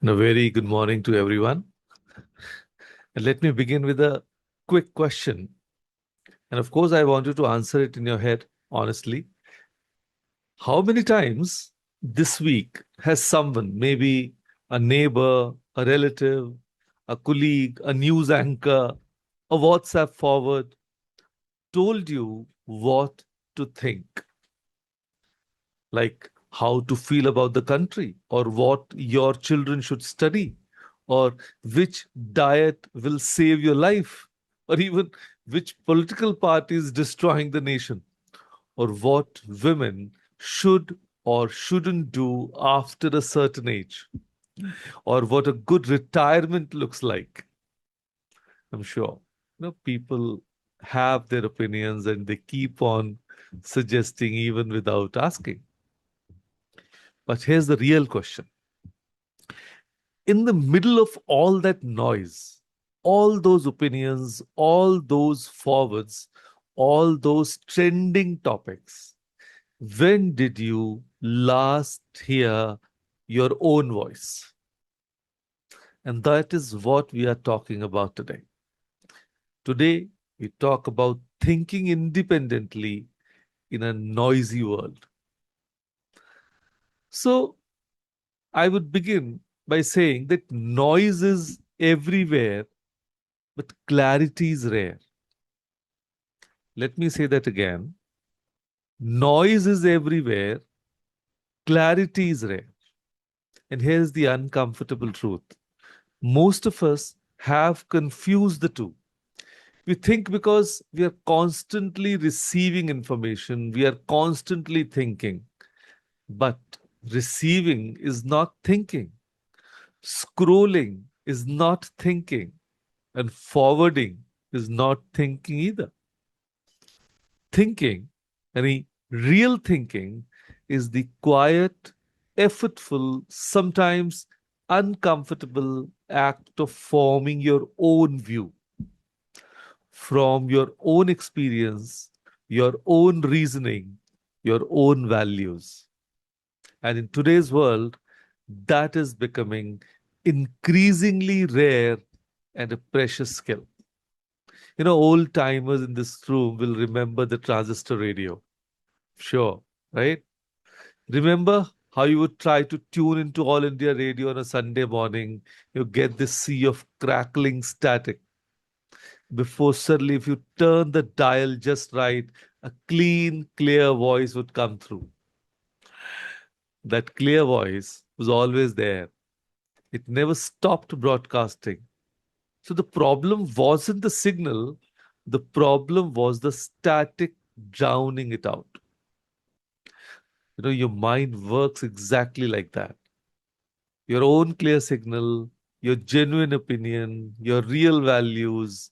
And a very good morning to everyone. And let me begin with a quick question. And of course, I want you to answer it in your head honestly. How many times this week has someone, maybe a neighbor, a relative, a colleague, a news anchor, a WhatsApp forward, told you what to think? Like how to feel about the country, or what your children should study, or which diet will save your life, or even which political party is destroying the nation, or what women should or shouldn't do after a certain age, or what a good retirement looks like. I'm sure people have their opinions and they keep on suggesting even without asking. But here's the real question. In the middle of all that noise, all those opinions, all those forwards, all those trending topics, when did you last hear your own voice? And that is what we are talking about today. Today, we talk about thinking independently in a noisy world. So, I would begin by saying that noise is everywhere, but clarity is rare. Let me say that again. Noise is everywhere, clarity is rare. And here's the uncomfortable truth. Most of us have confused the two. We think because we are constantly receiving information, we are constantly thinking. But receiving is not thinking. Scrolling is not thinking. And forwarding is not thinking either. Thinking, any real thinking, is the quiet, effortful, sometimes uncomfortable act of forming your own view from your own experience, your own reasoning, your own values. And in today's world, that is becoming increasingly rare and a precious skill. Old timers in this room will remember the transistor radio. Sure, right? Remember how you would try to tune into All India Radio on a Sunday morning? You get this sea of crackling static. Before suddenly, if you turn the dial just right, a clean, clear voice would come through. That clear voice was always there. It never stopped broadcasting. So the problem wasn't the signal, the problem was the static drowning it out. Your mind works exactly like that. Your own clear signal, your genuine opinion, your real values,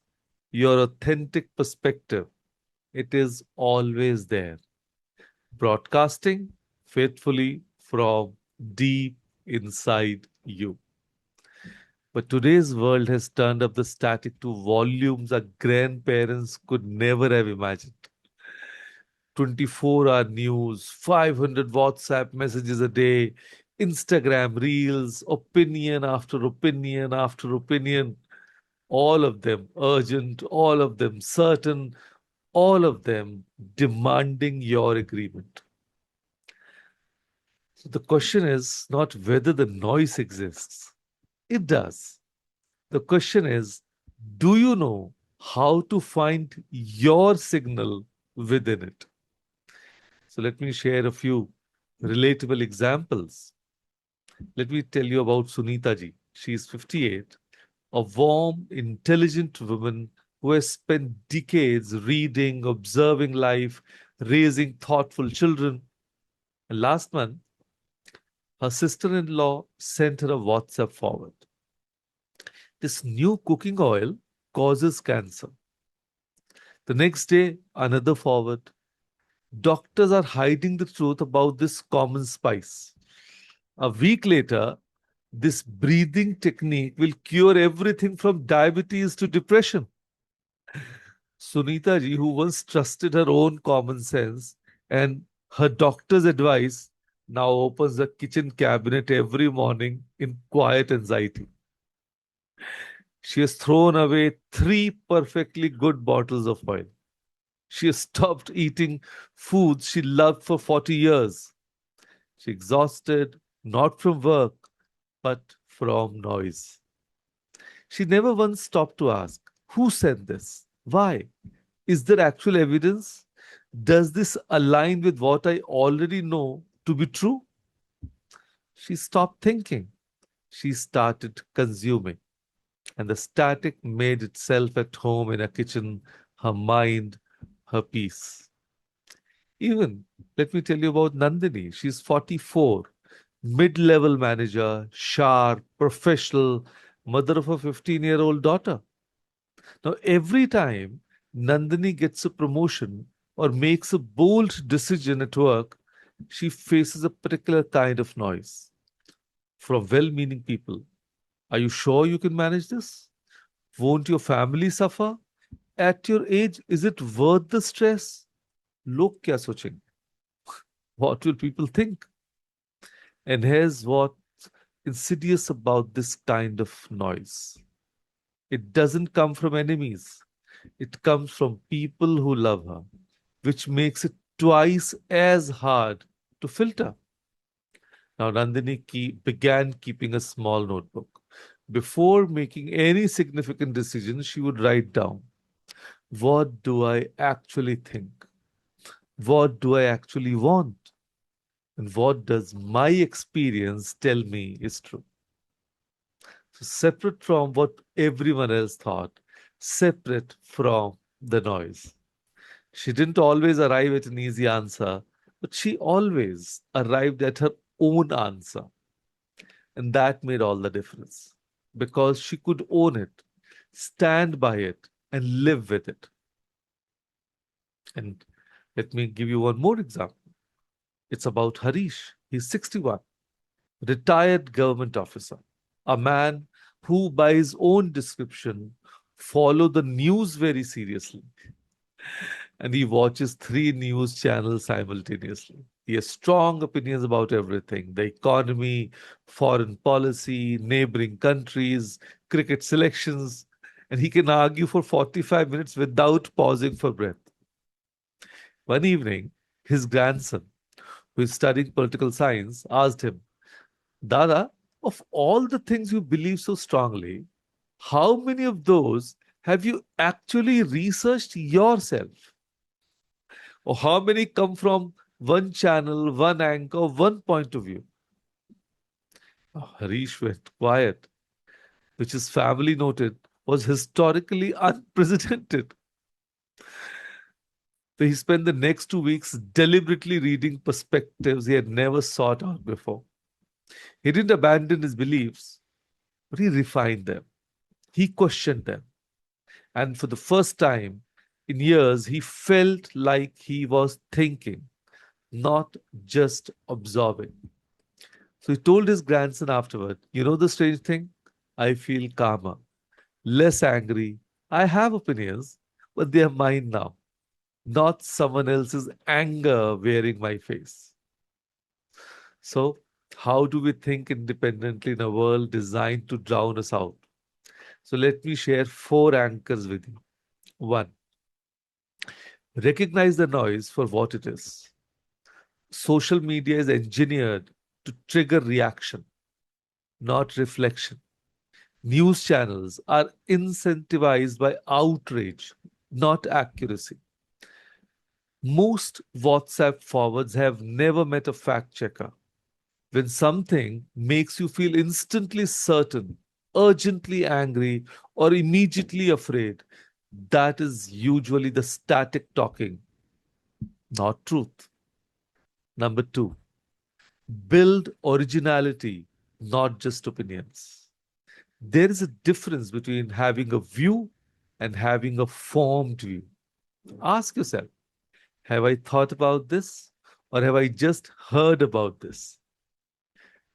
your authentic perspective, it is always there. Broadcasting faithfully from deep inside you. But today's world has turned up the static to volumes our grandparents could never have imagined. 24-hour news, 500 WhatsApp messages a day, Instagram reels, opinion after opinion after opinion, all of them urgent, all of them certain, all of them demanding your agreement. So the question is not whether the noise exists, it does. The question is, do you know how to find your signal within it? So let me share a few relatable examples. Let me tell you about Sunita ji. She is 58, a warm, intelligent woman who has spent decades reading, observing life, raising thoughtful children. And last month, her sister-in-law sent her a WhatsApp forward. This new cooking oil causes cancer. The next day, another forward. Doctors are hiding the truth about this common spice. A week later, this breathing technique will cure everything from diabetes to depression. Sunita ji, who once trusted her own common sense and her doctor's advice, now opens the kitchen cabinet every morning in quiet anxiety. She has thrown away three perfectly good bottles of oil. She has stopped eating foods she loved for 40 years. She exhausted not from work, but from noise. She never once stopped to ask, who said this? Why? Is there actual evidence? Does this align with what I already know to be true? She stopped thinking. She started consuming. And the static made itself at home in her kitchen, her mind, her peace. Even, let me tell you about Nandini. She's 44, mid-level manager, sharp, professional, mother of a 15-year-old daughter. Now, every time Nandini gets a promotion or makes a bold decision at work, she faces a particular kind of noise from well-meaning people. Are you sure you can manage this? Won't your family suffer? At your age, is it worth the stress? Log kya sochenge? What will people think? And here's what's insidious about this kind of noise. It doesn't come from enemies. It comes from people who love her, which makes it twice as hard to filter. Now, began keeping a small notebook. Before making any significant decision, she would write down, what do I actually think? What do I actually want? And what does my experience tell me is true? So, separate from what everyone else thought, separate from the noise. She didn't always arrive at an easy answer, but she always arrived at her own answer. And that made all the difference because she could own it, stand by it, and live with it. And let me give you one more example. It's about Harish. He's 61, retired government officer, a man who, by his own description, follow the news very seriously. And he watches three news channels simultaneously. He has strong opinions about everything: the economy, foreign policy, neighboring countries, cricket selections, and he can argue for 45 minutes without pausing for breath. One evening, his grandson, who is studying political science, asked him, Dada, of all the things you believe so strongly, how many of those have you actually researched yourself? Or how many come from one channel, one anchor, one point of view? Oh, Harish went quiet, which his family noted was historically unprecedented. So he spent the next 2 weeks deliberately reading perspectives he had never sought out before. He didn't abandon his beliefs, but he refined them. He questioned them. And for the first time in years, he felt like he was thinking, not just absorbing. So he told his grandson afterward, you know the strange thing? I feel calmer, less angry. I have opinions, but they are mine now, not someone else's anger wearing my face. So, how do we think independently in a world designed to drown us out? So, let me share four anchors with you. One, recognize the noise for what it is. Social media is engineered to trigger reaction, not reflection. News channels are incentivized by outrage, not accuracy. Most WhatsApp forwards have never met a fact checker. When something makes you feel instantly certain, urgently angry, or immediately afraid, that is usually the static talking, not truth. Number two, build originality, not just opinions. There is a difference between having a view and having a formed view. Ask yourself, have I thought about this or have I just heard about this?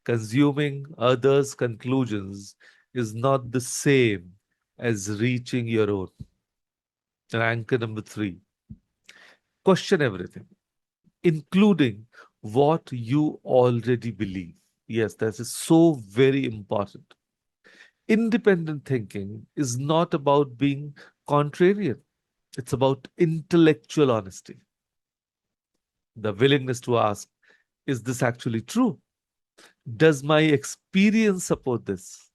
Consuming others' conclusions is not the same as reaching your own. And anchor number three, question everything, including what you already believe. Yes, that is so very important. Independent thinking is not about being contrarian, it's about intellectual honesty, the willingness to ask, is this actually true? Does my experience support this?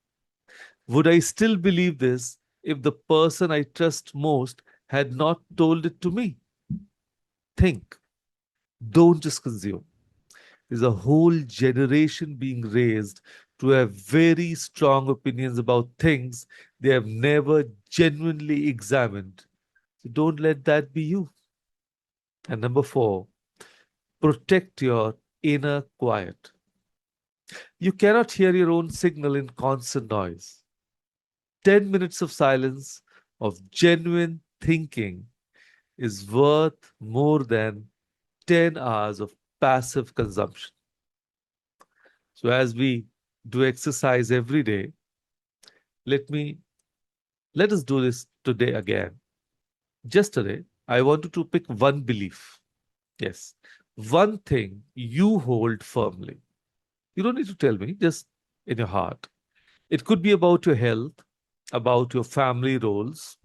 Would I still believe this if the person I trust most had not told it to me? Think, don't just consume. There's a whole generation being raised to have very strong opinions about things they have never genuinely examined. So don't let that be you. And number four, protect your inner quiet. You cannot hear your own signal in constant noise. 10 minutes of silence, of genuine thinking, is worth more than 10 hours of passive consumption. So, as we do exercise every day, let me let us do this today again. Just today, I want you to pick one belief. Yes, one thing you hold firmly. You don't need to tell me, just in your heart. It could be about your health, about your family roles,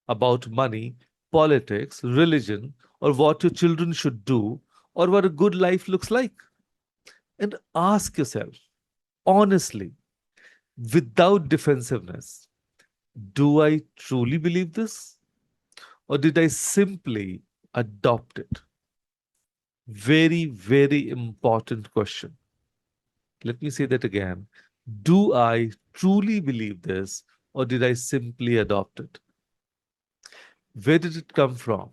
about money, politics, religion, or what your children should do, or what a good life looks like. And ask yourself, honestly, without defensiveness, do I truly believe this? Or did I simply adopt it? Very, very important question. Let me say that again. Do I truly believe this, or did I simply adopt it? Where did it come from?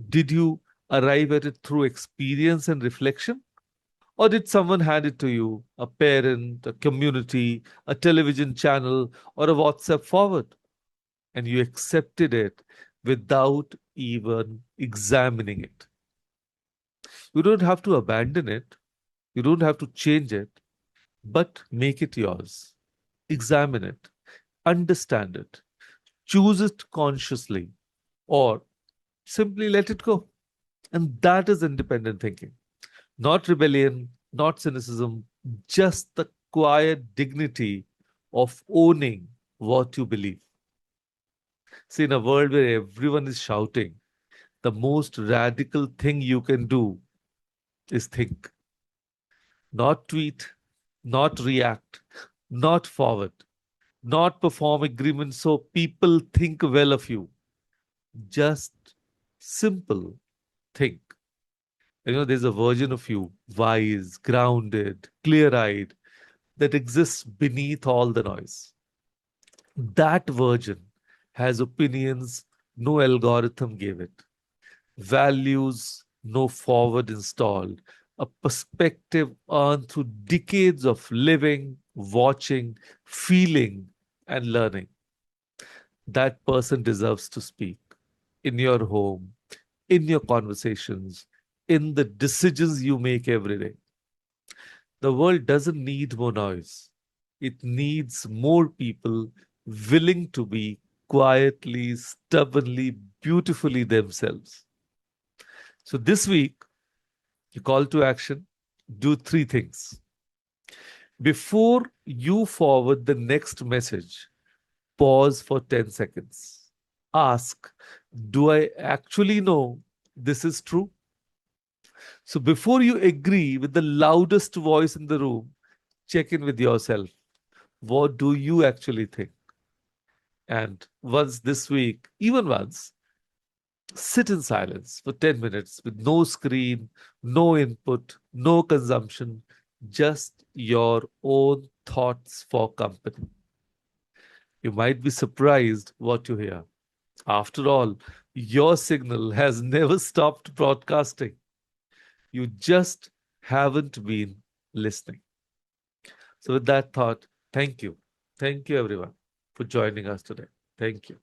Did you arrive at it through experience and reflection? Or did someone hand it to you, a parent, a community, a television channel, or a WhatsApp forward, and you accepted it without even examining it? You don't have to abandon it, you don't have to change it, but make it yours. Examine it, understand it, choose it consciously, or simply let it go. And that is independent thinking. Not rebellion, not cynicism, just the quiet dignity of owning what you believe. See, in a world where everyone is shouting, the most radical thing you can do is think, not tweet, not react, not forward, not perform agreements so people think well of you. Just simple think. There's a version of you, wise, grounded, clear eyed, that exists beneath all the noise. That version has opinions no algorithm gave it, values no forward installed, a perspective earned through decades of living, watching, feeling, and learning. That person deserves to speak in your home, in your conversations, in the decisions you make every day. The world doesn't need more noise. It needs more people willing to be quietly, stubbornly, beautifully themselves. So this week, your call to action, do three things. Before you forward the next message, pause for 10 seconds. Ask, do I actually know this is true? So before you agree with the loudest voice in the room, check in with yourself. What do you actually think? And once this week, even once, sit in silence for 10 minutes with no screen, no input, no consumption, just your own thoughts for company. You might be surprised what you hear. After all, your signal has never stopped broadcasting. You just haven't been listening. So, with that thought, thank you. Thank you, everyone, for joining us today. Thank you.